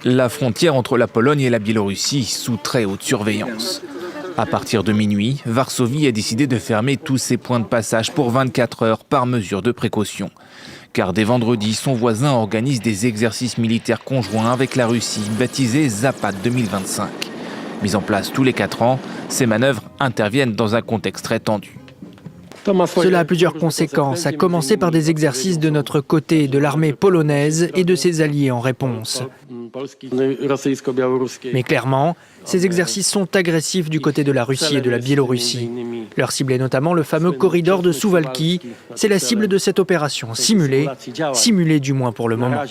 La frontière entre la Pologne et la Biélorussie sous très haute surveillance. À partir de minuit, Varsovie a décidé de fermer tous ses points de passage pour 24 heures par mesure de précaution. Car dès vendredi, son voisin organise des exercices militaires conjoints avec la Russie, baptisés Zapad 2025. Mis en place tous les 4 ans, ces manœuvres interviennent dans un contexte très tendu. Cela a plusieurs conséquences, à commencer par des exercices de notre côté, de l'armée polonaise et de ses alliés en réponse. Mais clairement, ces exercices sont agressifs du côté de la Russie et de la Biélorussie. Leur cible est notamment le fameux corridor de Suwałki. C'est la cible de cette opération, simulée du moins pour le moment.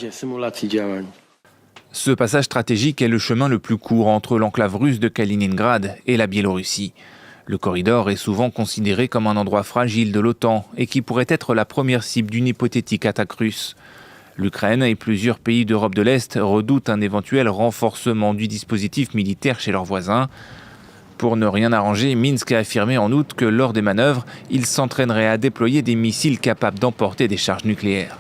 Ce passage stratégique est le chemin le plus court entre l'enclave russe de Kaliningrad et la Biélorussie. Le corridor est souvent considéré comme un endroit fragile de l'OTAN et qui pourrait être la première cible d'une hypothétique attaque russe. L'Ukraine et plusieurs pays d'Europe de l'Est redoutent un éventuel renforcement du dispositif militaire chez leurs voisins. Pour ne rien arranger, Minsk a affirmé en août que lors des manœuvres, il s'entraînerait à déployer des missiles capables d'emporter des charges nucléaires.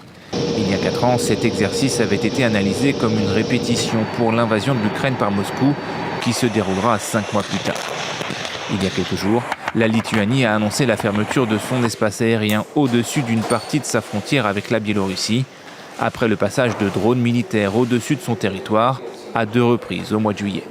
Il y a 4 ans, cet exercice avait été analysé comme une répétition pour l'invasion de l'Ukraine par Moscou, qui se déroulera 5 mois plus tard. Il y a quelques jours, la Lituanie a annoncé la fermeture de son espace aérien au-dessus d'une partie de sa frontière avec la Biélorussie, après le passage de drones militaires au-dessus de son territoire à 2 reprises au mois de juillet.